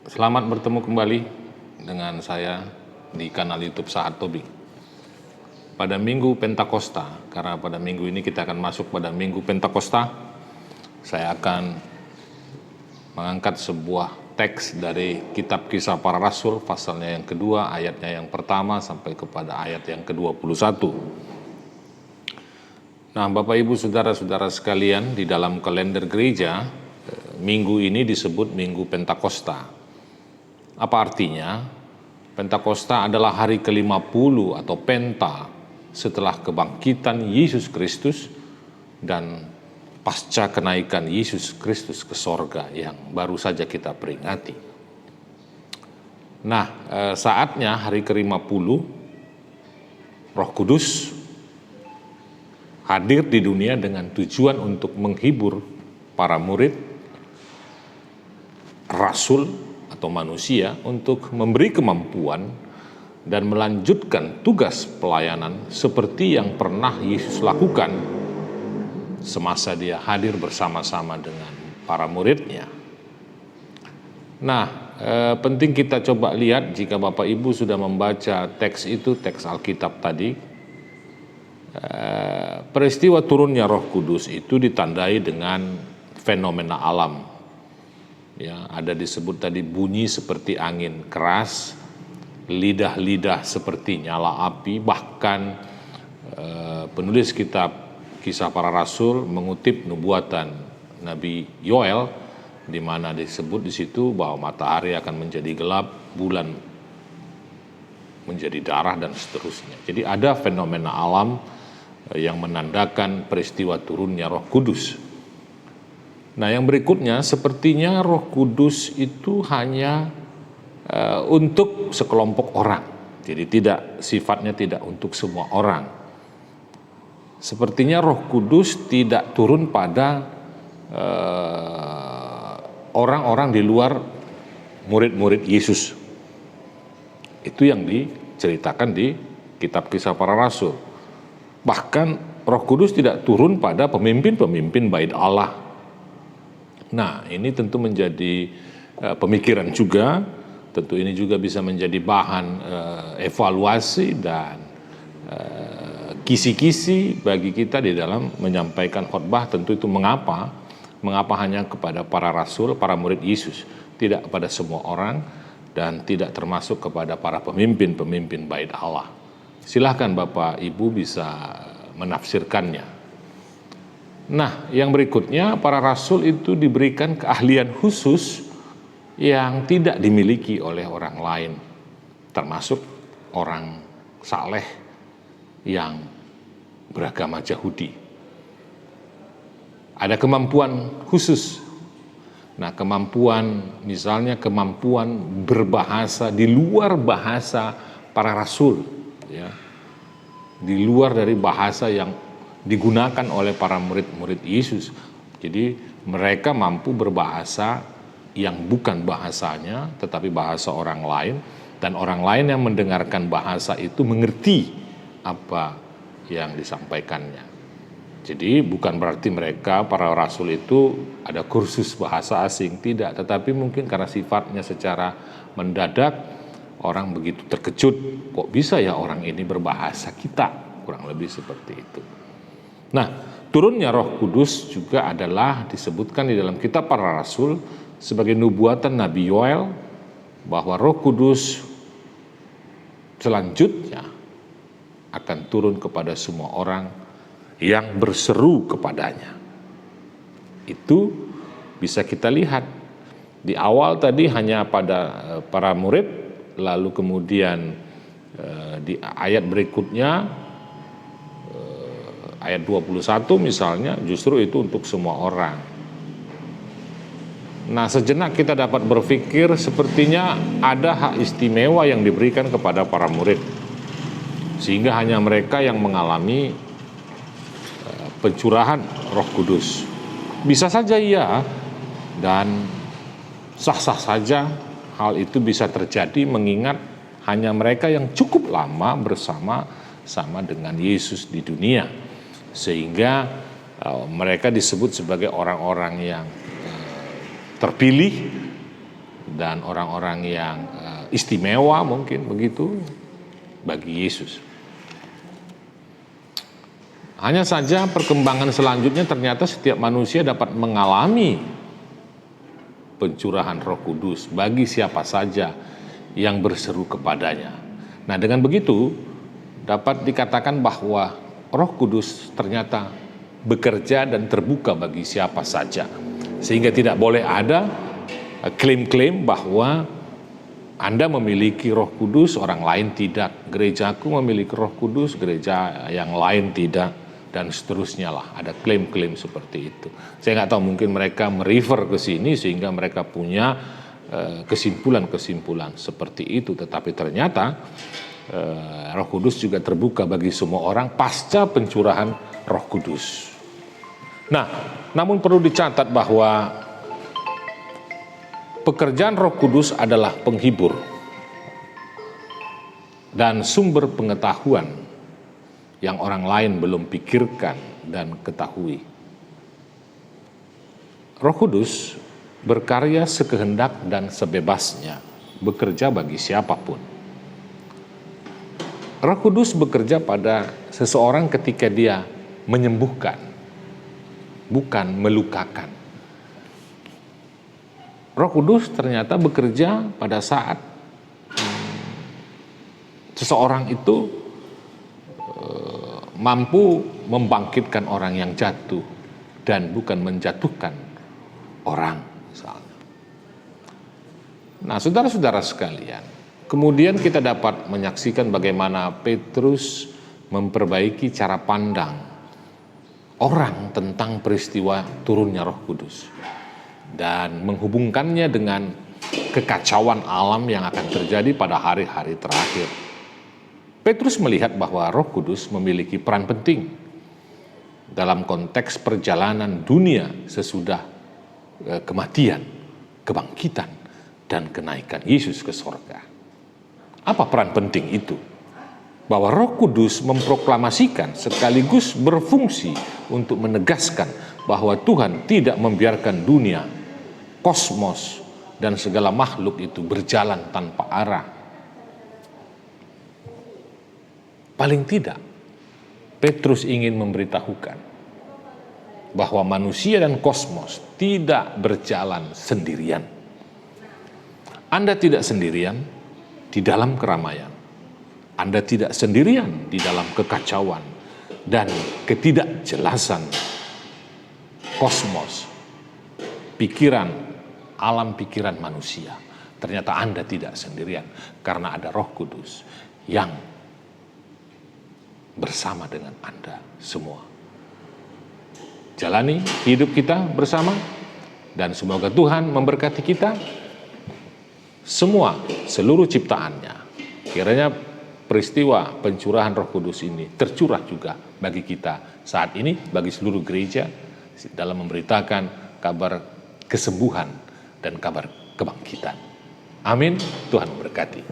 Selamat bertemu kembali dengan saya di kanal YouTube Sahat Tobing. Pada Minggu Pentakosta, karena pada minggu ini kita akan masuk pada Minggu Pentakosta, saya akan mengangkat sebuah teks dari Kitab Kisah Para Rasul, pasalnya yang kedua, ayatnya yang pertama sampai kepada ayat yang ke-21. Nah, Bapak Ibu Saudara-saudara sekalian, di dalam kalender gereja, minggu ini disebut Minggu Pentakosta. Apa artinya? Pentakosta adalah hari ke-50 atau Penta setelah kebangkitan Yesus Kristus dan pasca kenaikan Yesus Kristus ke sorga yang baru saja kita peringati. Nah, saatnya hari ke-50 Roh Kudus hadir di dunia dengan tujuan untuk menghibur para murid, rasul, atau manusia untuk memberi kemampuan dan melanjutkan tugas pelayanan seperti yang pernah Yesus lakukan semasa dia hadir bersama-sama dengan para muridnya. Nah, penting kita coba lihat jika Bapak Ibu sudah membaca teks itu, teks Alkitab tadi, peristiwa turunnya Roh Kudus itu ditandai dengan fenomena alam. Ya, ada disebut tadi bunyi seperti angin keras, lidah-lidah seperti nyala api, bahkan penulis kitab Kisah Para Rasul mengutip nubuatan Nabi Yoel, di mana disebut di situ bahwa matahari akan menjadi gelap, bulan menjadi darah dan seterusnya. Jadi ada fenomena alam yang menandakan peristiwa turunnya Roh Kudus. Nah, yang berikutnya sepertinya Roh Kudus itu hanya untuk sekelompok orang. Jadi sifatnya tidak untuk semua orang. Sepertinya Roh Kudus tidak turun pada orang-orang di luar murid-murid Yesus. Itu yang diceritakan di Kitab Kisah Para Rasul. Bahkan Roh Kudus tidak turun pada pemimpin-pemimpin bait Allah. Nah, ini tentu menjadi pemikiran juga, tentu ini juga bisa menjadi bahan evaluasi dan kisi-kisi bagi kita di dalam menyampaikan khotbah. Tentu itu mengapa hanya kepada para rasul, para murid Yesus, tidak kepada semua orang dan tidak termasuk kepada para pemimpin-pemimpin bait Allah. Silahkan Bapak Ibu bisa menafsirkannya. Nah, yang berikutnya para rasul itu diberikan keahlian khusus yang tidak dimiliki oleh orang lain, termasuk orang saleh yang beragama Yahudi. Ada kemampuan khusus. Nah, misalnya kemampuan berbahasa di luar bahasa para rasul, ya, di luar dari bahasa yang digunakan oleh para murid-murid Yesus. Jadi mereka mampu berbahasa yang bukan bahasanya, tetapi bahasa orang lain, dan orang lain yang mendengarkan bahasa itu mengerti apa yang disampaikannya. Jadi bukan berarti mereka, para rasul itu ada kursus bahasa asing, tidak, tetapi mungkin karena sifatnya secara mendadak, orang begitu terkejut, kok bisa ya orang ini berbahasa kita, kurang lebih seperti itu. Nah, turunnya Roh Kudus juga adalah disebutkan di dalam Kitab Para Rasul sebagai nubuatan Nabi Yoel bahwa Roh Kudus selanjutnya akan turun kepada semua orang yang berseru kepadanya. Itu bisa kita lihat di awal tadi hanya pada para murid, lalu kemudian di ayat berikutnya ayat 21 misalnya justru itu untuk semua orang. Nah, sejenak kita dapat berpikir sepertinya ada hak istimewa yang diberikan kepada para murid, sehingga hanya mereka yang mengalami pencurahan Roh Kudus. Bisa saja iya, dan sah-sah saja hal itu bisa terjadi mengingat hanya mereka yang cukup lama bersama-sama dengan Yesus di dunia. Sehingga mereka disebut sebagai orang-orang yang terpilih dan orang-orang yang istimewa mungkin begitu bagi Yesus. Hanya saja perkembangan selanjutnya ternyata setiap manusia dapat mengalami pencurahan Roh Kudus bagi siapa saja yang berseru kepadanya. Nah, dengan begitu dapat dikatakan bahwa Roh Kudus ternyata bekerja dan terbuka bagi siapa saja. Sehingga tidak boleh ada klaim-klaim bahwa Anda memiliki Roh Kudus, orang lain tidak. Gerejaku memiliki Roh Kudus, gereja yang lain tidak, dan seterusnya lah. Ada klaim-klaim seperti itu. Saya nggak tahu, mungkin mereka merefer ke sini sehingga mereka punya kesimpulan-kesimpulan seperti itu. Tetapi ternyata Roh Kudus juga terbuka bagi semua orang pasca pencurahan Roh Kudus. Nah, namun perlu dicatat bahwa pekerjaan Roh Kudus adalah penghibur dan sumber pengetahuan yang orang lain belum pikirkan dan ketahui. Roh Kudus berkarya sekehendak dan sebebasnya, bekerja bagi siapapun. Roh Kudus bekerja pada seseorang ketika dia menyembuhkan, bukan melukakan. Roh Kudus ternyata bekerja pada saat seseorang itu mampu membangkitkan orang yang jatuh dan bukan menjatuhkan orang misalnya. Nah, saudara-saudara sekalian, kemudian kita dapat menyaksikan bagaimana Petrus memperbaiki cara pandang orang tentang peristiwa turunnya Roh Kudus dan menghubungkannya dengan kekacauan alam yang akan terjadi pada hari-hari terakhir. Petrus melihat bahwa Roh Kudus memiliki peran penting dalam konteks perjalanan dunia sesudah kematian, kebangkitan, dan kenaikan Yesus ke sorga. Apa peran penting itu? Bahwa Roh Kudus memproklamasikan sekaligus berfungsi untuk menegaskan bahwa Tuhan tidak membiarkan dunia, kosmos, dan segala makhluk itu berjalan tanpa arah. Paling tidak, Petrus ingin memberitahukan bahwa manusia dan kosmos tidak berjalan sendirian. Anda tidak sendirian di dalam keramaian. Anda tidak sendirian di dalam kekacauan dan ketidakjelasan kosmos, pikiran, alam pikiran manusia. Ternyata Anda tidak sendirian karena ada Roh Kudus yang bersama dengan Anda semua. Jalani hidup kita bersama dan semoga Tuhan memberkati kita semua, seluruh ciptaannya. Kiranya peristiwa pencurahan Roh Kudus ini tercurah juga bagi kita saat ini, bagi seluruh gereja dalam memberitakan kabar kesembuhan dan kabar kebangkitan. Amin. Tuhan memberkati.